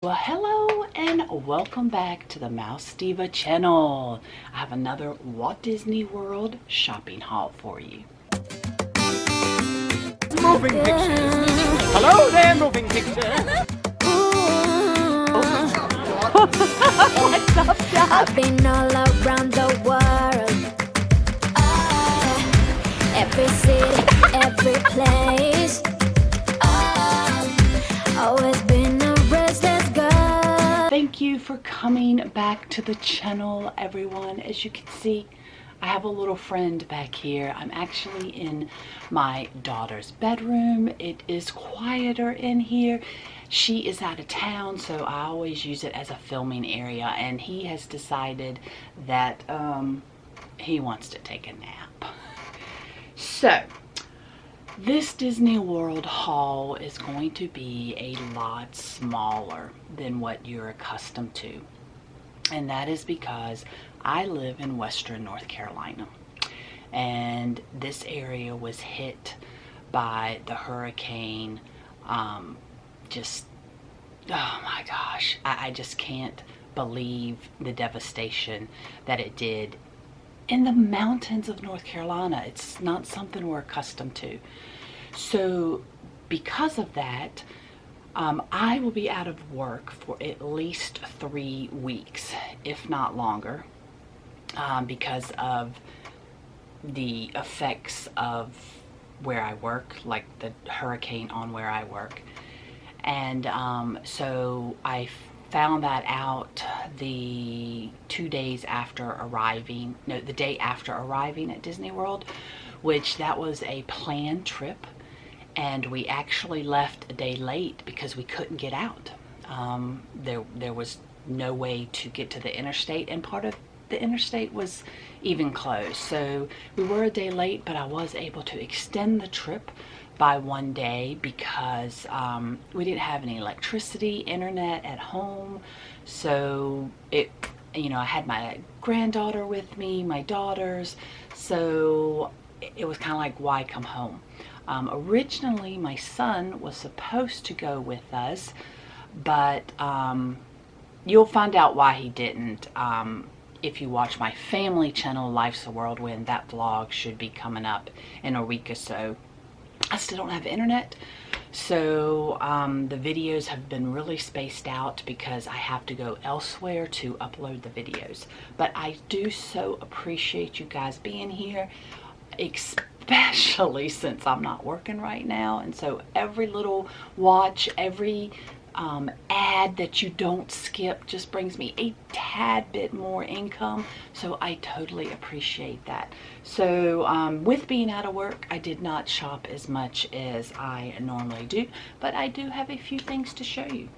Well, hello and welcome back to the Mouse Diva channel. I have another Walt Disney World shopping haul for you. Moving pictures. Hello there, moving pictures. What's up, Doc? I've been all around the world. Every city, every place. Always been a restless girl. Thank you for coming back to the channel, everyone. As you can see, I have a little friend back here. I'm actually in my daughter's bedroom. It is quieter in here. She is out of town, so I always use it as a filming area, and he has decided that he wants to take a nap. So this Disney World haul is going to be a lot smaller than what you're accustomed to. And that is because I live in Western North Carolina. And this area was hit by the hurricane. Oh my gosh. I just can't believe the devastation that it did in the mountains of North Carolina. It's not something we're accustomed to. So because of that, I will be out of work for at least 3 weeks, if not longer, because of the effects of where I work, like the hurricane on where I work. And so I found that out the 2 days after arriving, no, the day after arriving at Disney World, which that was a planned trip. And we actually left a day late because we couldn't get out. There was no way to get to the interstate, and part of the interstate was even closed. So we were a day late, but I was able to extend the trip by 1 day because we didn't have any electricity, internet at home. So I had my granddaughter with me, my daughters. So it was kind of like, why come home? Originally, my son was supposed to go with us, but you'll find out why he didn't if you watch my family channel, Life's a Whirlwind. That vlog should be coming up in a week or so. I still don't have internet, so the videos have been really spaced out because I have to go elsewhere to upload the videos. But I do so appreciate you guys being here, especially since I'm not working right now. And so every little watch, every ad that you don't skip just brings me a tad bit more income. So I totally appreciate that. So with being out of work, I did not shop as much as I normally do, but I do have a few things to show you.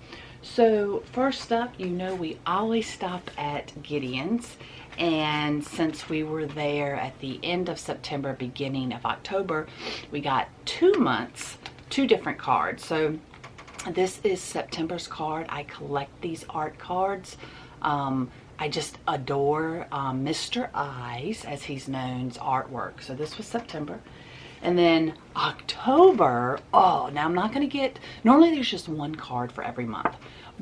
So first up, we always stop at Gideons. And since we were there at the end of September, beginning of October, we got 2 months, 2 different cards. So this is September's card. I collect these art cards. I just adore Mr. Eyes, as he's known's artwork. So this was September. And then October, now I'm not going to get, normally there's just 1 card for every month,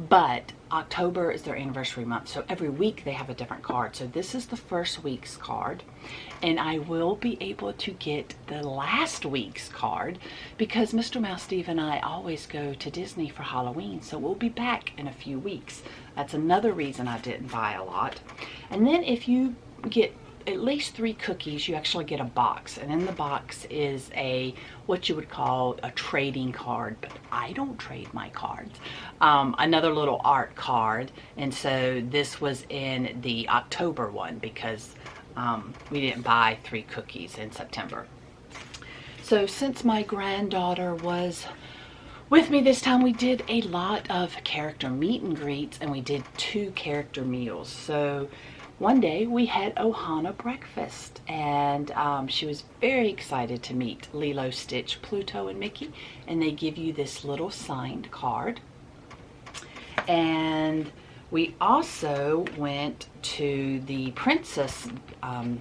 but October is their anniversary month, so every week they have a different card. So this is the first week's card, and I will be able to get the last week's card because Mr. Mouse Diva and I always go to Disney for Halloween, so we'll be back in a few weeks. That's another reason I didn't buy a lot. And then if you get at least 3 cookies, you actually get a box, and in the box is what you would call a trading card, but I don't trade my cards. Another little art card, and so this was in the October one because we didn't buy 3 cookies in September. So since my granddaughter was with me this time, we did a lot of character meet and greets, and we did 2 character meals. So one day we had Ohana breakfast, and she was very excited to meet Lilo, Stitch, Pluto, and Mickey, and they give you this little signed card. And we also went to the princess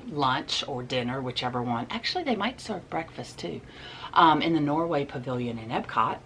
lunch or dinner, whichever one. Actually, they might serve breakfast too, in the Norway Pavilion in Epcot.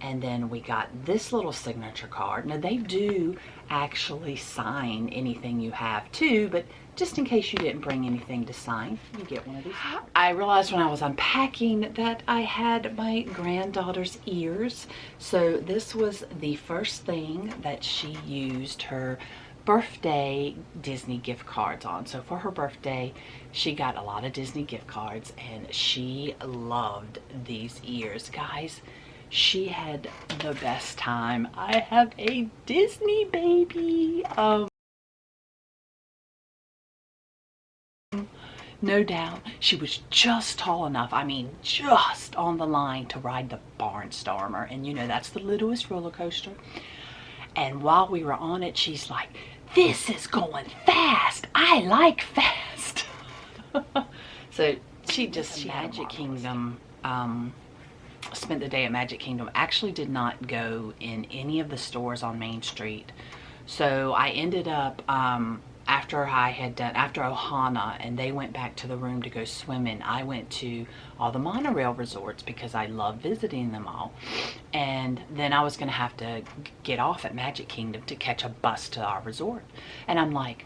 And then we got this little signature card. Now they do actually sign anything you have too, but just in case you didn't bring anything to sign, you get one of these. I realized when I was unpacking that I had my granddaughter's ears. So this was the first thing that she used her birthday Disney gift cards on. So for her birthday, she got a lot of Disney gift cards and she loved these ears. Guys, she had the best time. I have a Disney baby. No doubt she was just tall enough, I mean just on the line to ride the Barnstormer, and you know that's the littlest roller coaster. And while we were on it, she's like, "This is going fast. I like fast." So she Magic Kingdom, spent the day at Magic Kingdom. Actually did not go in any of the stores on Main Street. So I ended up, after Ohana and they went back to the room to go swimming, I went to all the monorail resorts because I love visiting them all. And then I was going to have to get off at Magic Kingdom to catch a bus to our resort. And I'm like,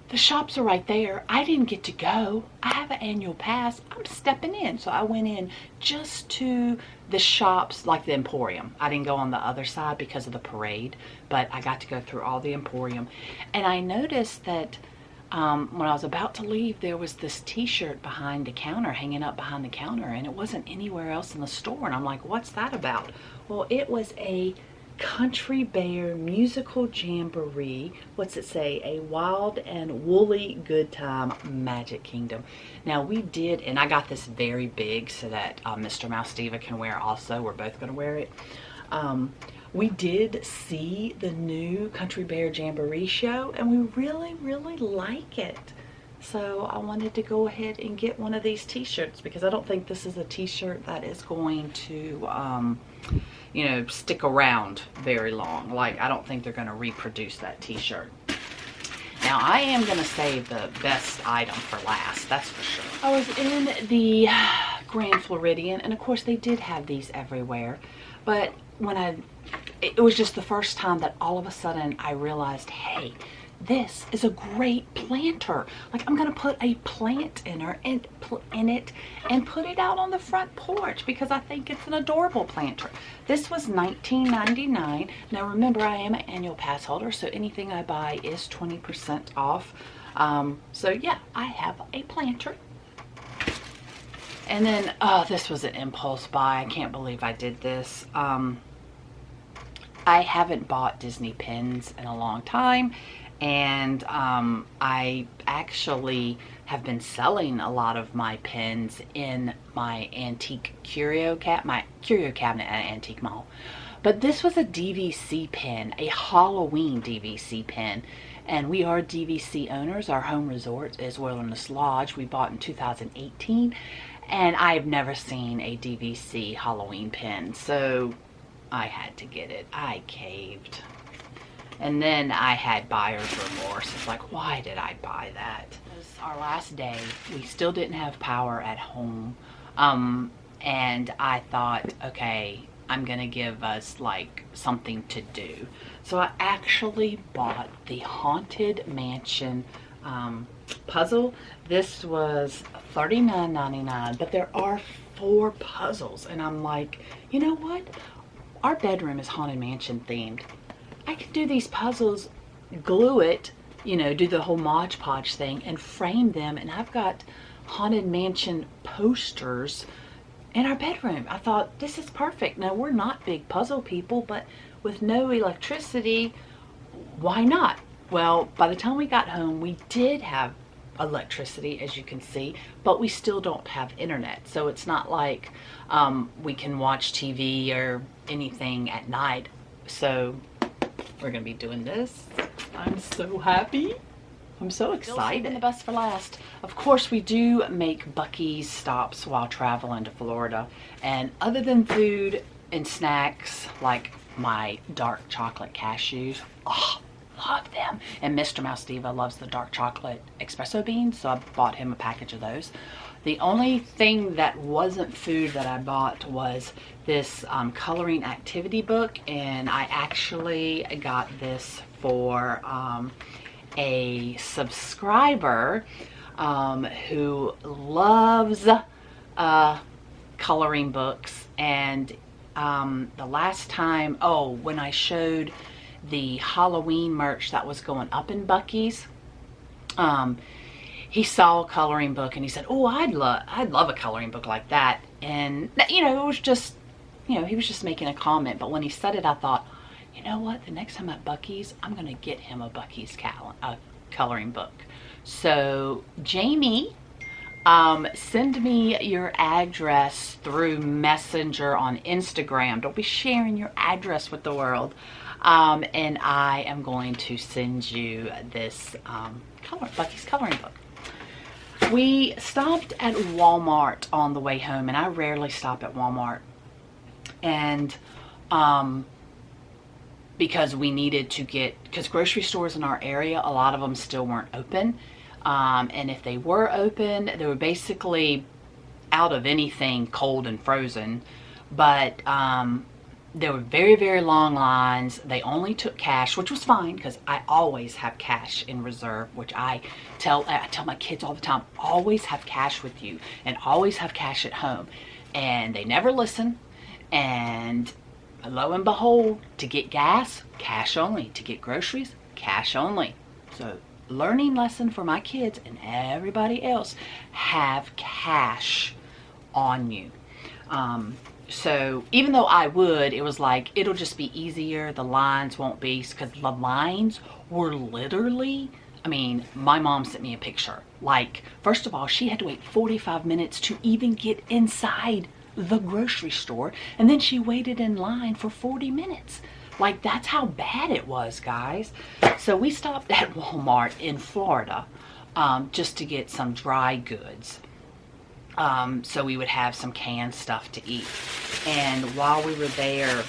the shops are right there. I didn't get to go. I have an annual pass. I'm stepping in. So I went in just to the shops like the Emporium. I didn't go on the other side because of the parade, but I got to go through all the Emporium. And I noticed that when I was about to leave, there was this t-shirt behind the counter, hanging up behind the counter, and it wasn't anywhere else in the store. And I'm like, what's that about? Well, it was a Country Bear musical jamboree. What's it say? A wild and woolly good time, Magic Kingdom. Now we did, and I got this very big so that Mr. Mouse Diva can wear also. We're both going to wear it. We did see the new Country Bear Jamboree show and we really, really like it. So I wanted to go ahead and get one of these t-shirts because I don't think this is a t-shirt that is going to you know, stick around very long. Like, I don't think they're going to reproduce that t-shirt. Now, I am going to save the best item for last, that's for sure. I was in the Grand Floridian, and of course they did have these everywhere. But when it was just the first time that all of a sudden I realized, hey, this is a great planter. Like, I'm gonna put a plant in it and put it out on the front porch because I think it's an adorable planter. This was $19.99. Now remember, I am an annual pass holder, so anything I buy is 20% off. So yeah, I have a planter. And then, oh, this was an impulse buy. I can't believe I did this. I haven't bought Disney pins in a long time. And I actually have been selling a lot of my pins in my antique curio cabinet at Antique Mall. But this was a DVC pin, a Halloween DVC pin. And we are DVC owners. Our home resort is Wilderness Lodge. We bought in 2018. And I've never seen a DVC Halloween pin. So I had to get it. I caved. And then I had buyer's remorse. It's like, why did I buy that? It was our last day. We still didn't have power at home. And I thought, okay, I'm gonna give us like something to do. So I actually bought the Haunted Mansion puzzle. This was $39.99, but there are 4 puzzles. And I'm like, you know what? Our bedroom is Haunted Mansion themed. I can do these puzzles, glue it, you know, do the whole Mod Podge thing and frame them. And I've got Haunted Mansion posters in our bedroom. I thought, this is perfect. Now, we're not big puzzle people, but with no electricity, why not? Well, by the time we got home, we did have electricity, as you can see, but we still don't have internet. So it's not like we can watch TV or anything at night. So we're gonna be doing this. I'm so happy. I'm so excited. Saving the best for last. Of course, we do make Buc-ee's stops while traveling to Florida. And other than food and snacks, like my dark chocolate cashews, oh, love them. And Mr. Mouse Diva loves the dark chocolate espresso beans, so I bought him a package of those. The only thing that wasn't food that I bought was this coloring activity book, and I actually got this for a subscriber who loves coloring books. And the last time, when I showed the Halloween merch that was going up in Buc-ee's, he saw a coloring book and he said, oh, I'd love a coloring book like that. And it was just, he was just making a comment. But when he said it, I thought, you know what, the next time at Buc-ee's, I'm gonna get him a Buc-ee's coloring book. So Jamie, send me your address through Messenger on Instagram. Don't be sharing your address with the world. And I am going to send you this Buc-ee's coloring book. We stopped at Walmart on the way home, and I rarely stop at Walmart. And because we needed to because grocery stores in our area, a lot of them still weren't open. And if they were open, they were basically out of anything cold and frozen. But there were very, very long lines. They only took cash, which was fine because I always have cash in reserve, which I tell my kids all the time, always have cash with you and always have cash at home. And they never listen. And lo and behold, to get gas, cash only. To get groceries, cash only. So learning lesson for my kids and everybody else, have cash on you. So even though I would, it was like, it'll just be easier. The lines won't be, because the lines were literally, I mean, my mom sent me a picture. Like, first of all, she had to wait 45 minutes to even get inside the grocery store. And then she waited in line for 40 minutes. Like, that's how bad it was, guys. So we stopped at Walmart in Florida just to get some dry goods. So we would have some canned stuff to eat. And while we were there,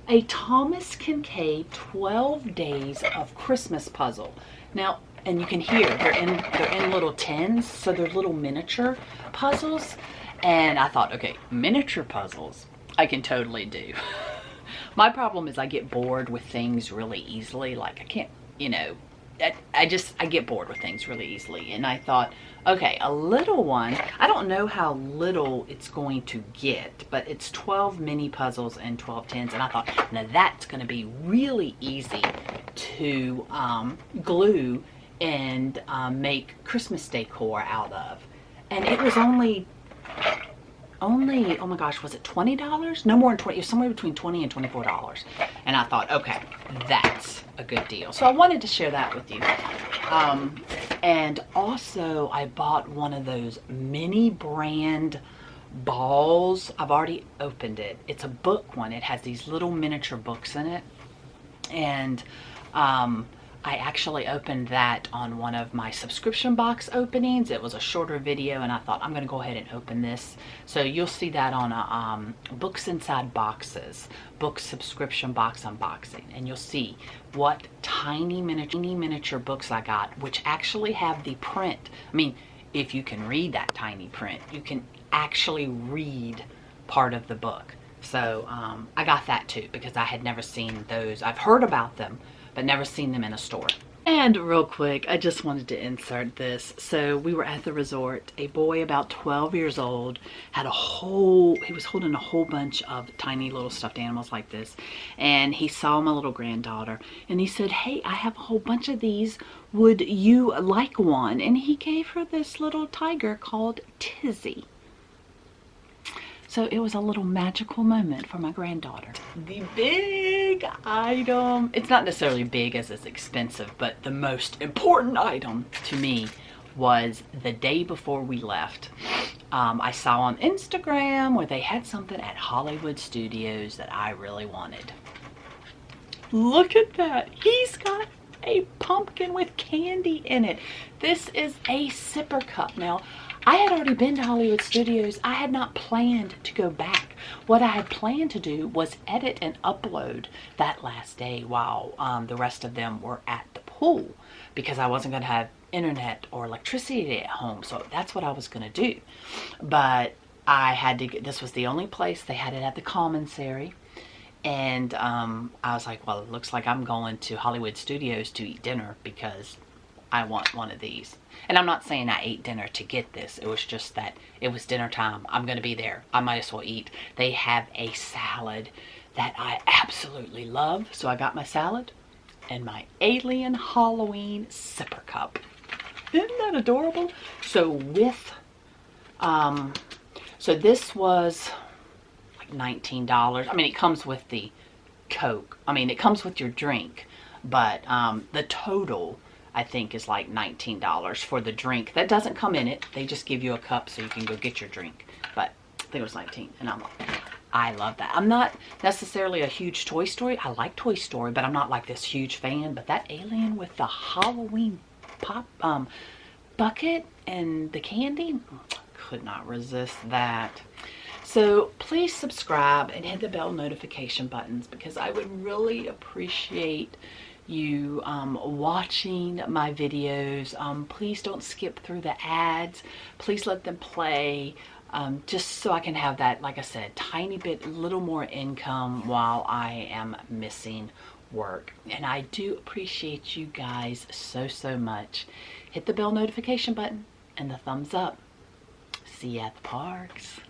a Thomas Kincaid 12 Days of Christmas puzzle. Now, and you can hear they're in little tins, so they're little miniature puzzles. And I thought, okay, miniature puzzles I can totally do. My problem is I get bored with things really easily. Like, I can't, I get bored with things really easily. And I thought, okay, a little one, I don't know how little it's going to get, but it's 12 mini puzzles and 12 tins. And I thought, now that's going to be really easy to glue and make Christmas decor out of. And it was only, oh my gosh, was it $20? No more than 20, it was somewhere between $20 and $24. And I thought, okay, that's a good deal. So I wanted to share that with you. And also I bought one of those mini brand balls. I've already opened it. It's a book one. It has these little miniature books in it. And I actually opened that on one of my subscription box openings. It was a shorter video, and I thought, I'm going to go ahead and open this. So you'll see that on a Books Inside Boxes, book subscription box unboxing. And you'll see what tiny miniature books I got, which actually have the print. I mean, if you can read that tiny print, you can actually read part of the book. So I got that too, because I had never seen those. I've heard about them, but never seen them in a store. And real quick, I just wanted to insert this. So we were at the resort. A boy about 12 years old he was holding a whole bunch of tiny little stuffed animals like this. And he saw my little granddaughter and he said, hey, I have a whole bunch of these. Would you like one? And he gave her this little tiger called Tizzy. So it was a little magical moment for my granddaughter. The big item, it's not necessarily big as it's expensive, but the most important item to me was the day before we left. I saw on Instagram where they had something at Hollywood Studios that I really wanted. Look at that. He's got a pumpkin with candy in it. This is a sipper cup. Now, I had already been to Hollywood Studios. I had not planned to go back. What I had planned to do was edit and upload that last day while the rest of them were at the pool, because I wasn't going to have internet or electricity at home. So that's what I was going to do. But I had to, this was the only place they had it at the commissary. And I was like, well, it looks like I'm going to Hollywood Studios to eat dinner because I want one of these. And I'm not saying I ate dinner to get this. It was just that it was dinner time. I'm going to be there. I might as well eat. They have a salad that I absolutely love. So I got my salad and my alien Halloween sipper cup. Isn't that adorable? So with, so this was like $19. I mean, it comes with the Coke. I mean, it comes with your drink, but the total, I think, is like $19 for the drink. That doesn't come in it. They just give you a cup so you can go get your drink. But I think it was 19, and I love that. I'm not necessarily a huge Toy Story. I like Toy Story, but I'm not like this huge fan. But that alien with the Halloween pop bucket and the candy, could not resist that. So please subscribe and hit the bell notification buttons, because I would really appreciate you watching my videos. Please don't skip through the ads. Please let them play, just so I can have that, like I said, tiny bit, little more income while I am missing work. And I do appreciate you guys so much. Hit the bell notification button and the thumbs up. See you at the parks.